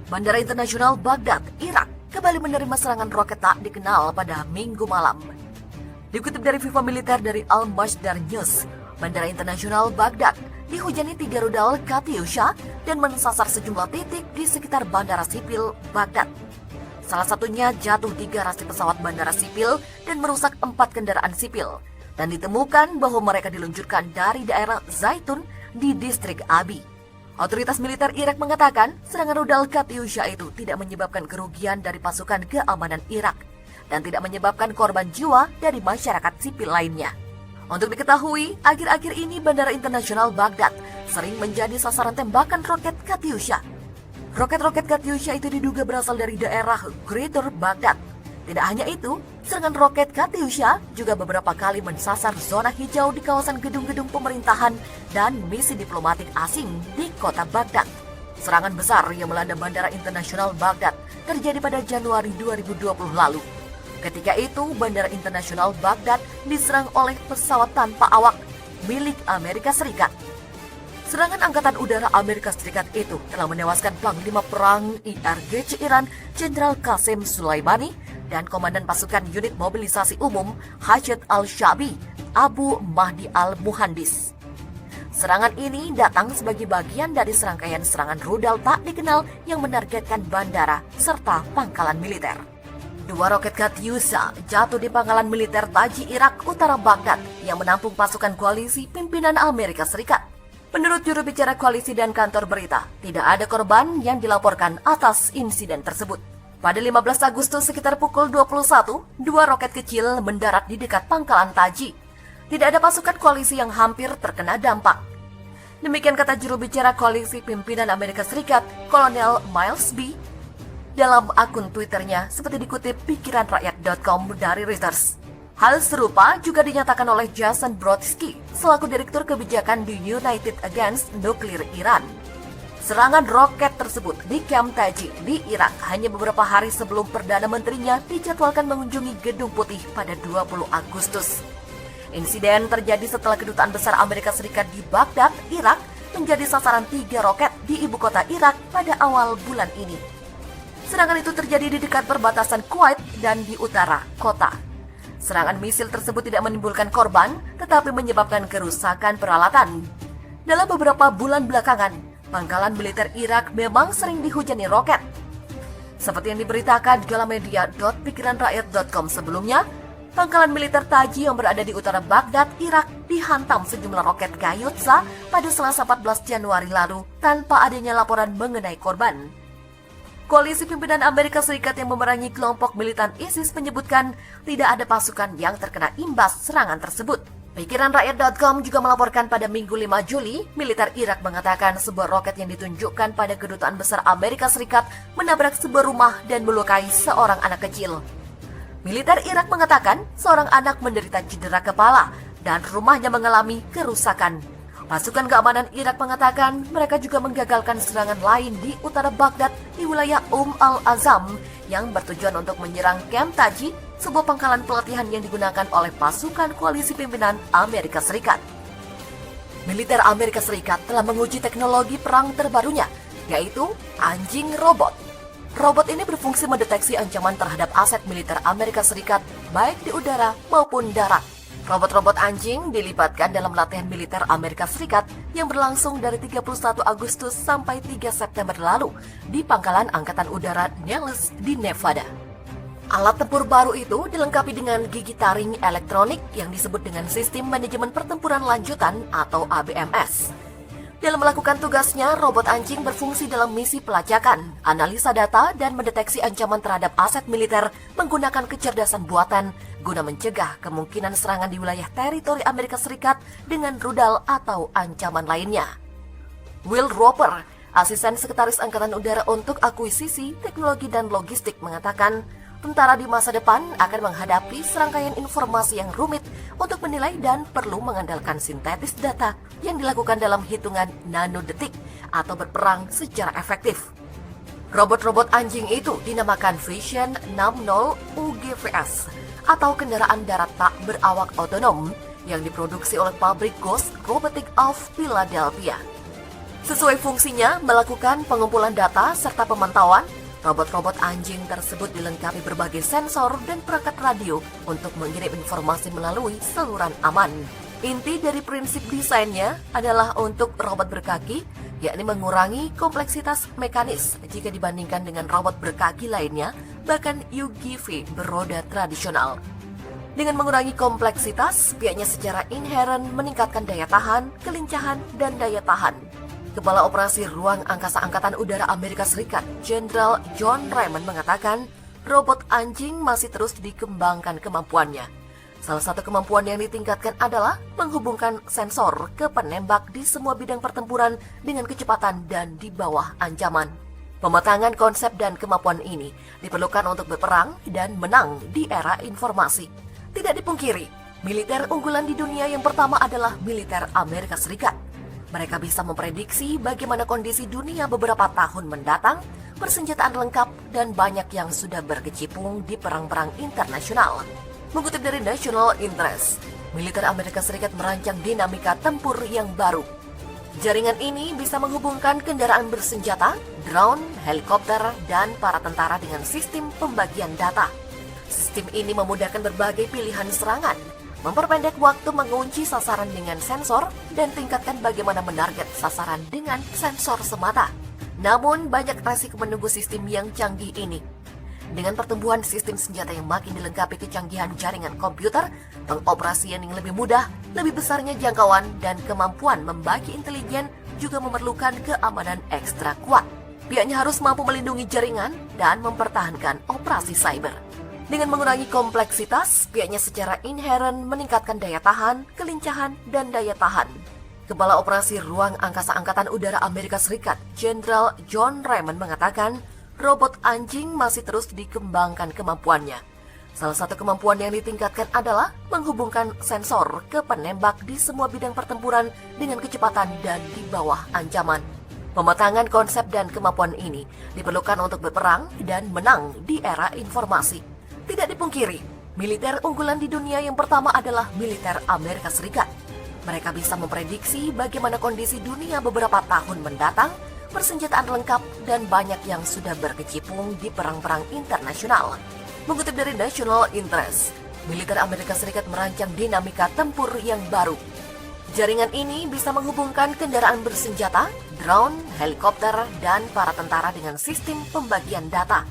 Bandara Internasional Baghdad, Irak, kembali menerima serangan roket tak dikenal pada Minggu malam. Dikutip dari Viva Militer dari Al-Masdar News, Bandara Internasional Baghdad dihujani 3 rudal Katyusha dan mensasar sejumlah titik di sekitar Bandara Sipil Baghdad. Salah satunya jatuh di garasi pesawat bandara sipil dan merusak 4 kendaraan sipil. Dan ditemukan bahwa mereka diluncurkan dari daerah Zaitun di distrik Abi. Otoritas militer Irak mengatakan serangan rudal Katyusha itu tidak menyebabkan kerugian dari pasukan keamanan Irak dan tidak menyebabkan korban jiwa dari masyarakat sipil lainnya. Untuk diketahui, akhir-akhir ini Bandara Internasional Baghdad sering menjadi sasaran tembakan roket Katyusha. Roket-roket Katyusha itu diduga berasal dari daerah Greater Baghdad. Tidak hanya itu, serangan roket Katyusha juga beberapa kali mensasar zona hijau di kawasan gedung-gedung pemerintahan dan misi diplomatik asing di kota Baghdad. Serangan besar yang melanda Bandara Internasional Baghdad terjadi pada Januari 2020 lalu. Ketika itu, Bandara Internasional Baghdad diserang oleh pesawat tanpa awak milik Amerika Serikat. Serangan Angkatan Udara Amerika Serikat itu telah menewaskan Panglima Perang IRGC Iran, Jenderal Qasem Soleimani, dan Komandan Pasukan Unit Mobilisasi Umum Hajat al-Shabi, Abu Mahdi al-Muhandis. Serangan ini datang sebagai bagian dari serangkaian serangan rudal tak dikenal yang menargetkan bandara serta pangkalan militer. 2 roket Katyusha jatuh di pangkalan militer Taji, Irak, utara Baghdad yang menampung pasukan koalisi pimpinan Amerika Serikat. Menurut juru bicara koalisi dan kantor berita, tidak ada korban yang dilaporkan atas insiden tersebut. Pada 15 Agustus sekitar pukul 21, 2 roket kecil mendarat di dekat pangkalan Taji. Tidak ada pasukan koalisi yang hampir terkena dampak. Demikian kata juru bicara koalisi pimpinan Amerika Serikat, Kolonel Miles B. dalam akun Twitternya seperti dikutip pikiranrakyat.com dari Reuters. Hal serupa juga dinyatakan oleh Jason Brodsky, selaku Direktur Kebijakan di United Against Nuclear Iran. Serangan roket tersebut di Camp Taji di Irak hanya beberapa hari sebelum Perdana Menterinya dijadwalkan mengunjungi Gedung Putih pada 20 Agustus. Insiden terjadi setelah Kedutaan Besar Amerika Serikat di Baghdad, Irak, menjadi sasaran 3 roket di ibu kota Irak pada awal bulan ini. Serangan itu terjadi di dekat perbatasan Kuwait dan di utara kota. Serangan misil tersebut tidak menimbulkan korban, tetapi menyebabkan kerusakan peralatan. Dalam beberapa bulan belakangan, pangkalan militer Irak memang sering dihujani roket. Seperti yang diberitakan galamedia.pikiranrakyat.com sebelumnya, pangkalan militer Taji yang berada di utara Baghdad, Irak, dihantam sejumlah roket Katyusha pada Selasa 14 Januari lalu tanpa adanya laporan mengenai korban. Koalisi pimpinan Amerika Serikat yang memerangi kelompok militan ISIS menyebutkan tidak ada pasukan yang terkena imbas serangan tersebut. Pikiranrakyat.com juga melaporkan pada Minggu 5 Juli, militer Irak mengatakan sebuah roket yang ditunjukkan pada Kedutaan Besar Amerika Serikat menabrak sebuah rumah dan melukai seorang anak kecil. Militer Irak mengatakan seorang anak menderita cedera kepala dan rumahnya mengalami kerusakan. Pasukan keamanan Irak mengatakan mereka juga menggagalkan serangan lain di utara Baghdad di wilayah Al-Azam yang bertujuan untuk menyerang Camp Taji, sebuah pangkalan pelatihan yang digunakan oleh pasukan koalisi pimpinan Amerika Serikat. Militer Amerika Serikat telah menguji teknologi perang terbarunya, yaitu anjing robot. Robot ini berfungsi mendeteksi ancaman terhadap aset militer Amerika Serikat baik di udara maupun darat. Robot-robot anjing dilibatkan dalam latihan militer Amerika Serikat yang berlangsung dari 31 Agustus sampai 3 September lalu di Pangkalan Angkatan Udara Nellis di Nevada. Alat tempur baru itu dilengkapi dengan gigi taring elektronik yang disebut dengan Sistem Manajemen Pertempuran Lanjutan atau ABMS. Dalam melakukan tugasnya, robot anjing berfungsi dalam misi pelacakan, analisa data, dan mendeteksi ancaman terhadap aset militer menggunakan kecerdasan buatan guna mencegah kemungkinan serangan di wilayah teritori Amerika Serikat dengan rudal atau ancaman lainnya. Will Roper, asisten sekretaris Angkatan Udara untuk Akuisisi, Teknologi, dan Logistik mengatakan, tentara di masa depan akan menghadapi serangkaian informasi yang rumit untuk menilai dan perlu mengandalkan sintetis data yang dilakukan dalam hitungan nanodetik atau berperang secara efektif. Robot-robot anjing itu dinamakan Vision 60 UGVS atau kendaraan darat tak berawak otonom yang diproduksi oleh pabrik Ghost Robotics of Philadelphia. Sesuai fungsinya melakukan pengumpulan data serta pemantauan, robot-robot anjing tersebut dilengkapi berbagai sensor dan perangkat radio untuk mengirim informasi melalui saluran aman. Inti dari prinsip desainnya adalah untuk robot berkaki, yakni mengurangi kompleksitas mekanis jika dibandingkan dengan robot berkaki lainnya, bahkan UGV beroda tradisional. Dengan mengurangi kompleksitas, pihaknya secara inheren meningkatkan daya tahan, kelincahan, dan daya tahan. Kepala Operasi Ruang Angkasa Angkatan Udara Amerika Serikat, Jenderal John Raymond mengatakan, robot anjing masih terus dikembangkan kemampuannya. Salah satu kemampuan yang ditingkatkan adalah menghubungkan sensor ke penembak di semua bidang pertempuran dengan kecepatan dan di bawah ancaman. Pematangan konsep dan kemampuan ini diperlukan untuk berperang dan menang di era informasi. Tidak dipungkiri, militer unggulan di dunia yang pertama adalah militer Amerika Serikat. Mereka bisa memprediksi bagaimana kondisi dunia beberapa tahun mendatang, persenjataan lengkap, dan banyak yang sudah berkecimpung di perang-perang internasional. Mengutip dari National Interest, militer Amerika Serikat merancang dinamika tempur yang baru. Jaringan ini bisa menghubungkan kendaraan bersenjata, drone, helikopter, dan para tentara dengan sistem pembagian data. Sistem ini memudahkan berbagai pilihan serangan, memperpendek waktu mengunci sasaran dengan sensor, dan tingkatkan bagaimana menarget sasaran dengan sensor semata. Namun, banyak resiko menunggu sistem yang canggih ini. Dengan pertumbuhan sistem senjata yang makin dilengkapi kecanggihan jaringan komputer, pengoperasian yang lebih mudah, lebih besarnya jangkauan, dan kemampuan membagi intelijen juga memerlukan keamanan ekstra kuat. Pihaknya harus mampu melindungi jaringan dan mempertahankan operasi cyber. Dengan mengurangi kompleksitas, pihaknya secara inheren meningkatkan daya tahan, kelincahan, dan daya tahan. Kepala Operasi Ruang Angkasa Angkatan Udara Amerika Serikat, Jenderal John Raymond mengatakan, robot anjing masih terus dikembangkan kemampuannya. Salah satu kemampuan yang ditingkatkan adalah menghubungkan sensor ke penembak di semua bidang pertempuran dengan kecepatan dan di bawah ancaman. Pematangan konsep dan kemampuan ini diperlukan untuk berperang dan menang di era informasi. Tidak dipungkiri, militer unggulan di dunia yang pertama adalah militer Amerika Serikat. Mereka bisa memprediksi bagaimana kondisi dunia beberapa tahun mendatang, persenjataan lengkap, dan banyak yang sudah berkecimpung di perang-perang internasional. Mengutip dari National Interest, militer Amerika Serikat merancang dinamika tempur yang baru. Jaringan ini bisa menghubungkan kendaraan bersenjata, drone, helikopter, dan para tentara dengan sistem pembagian data.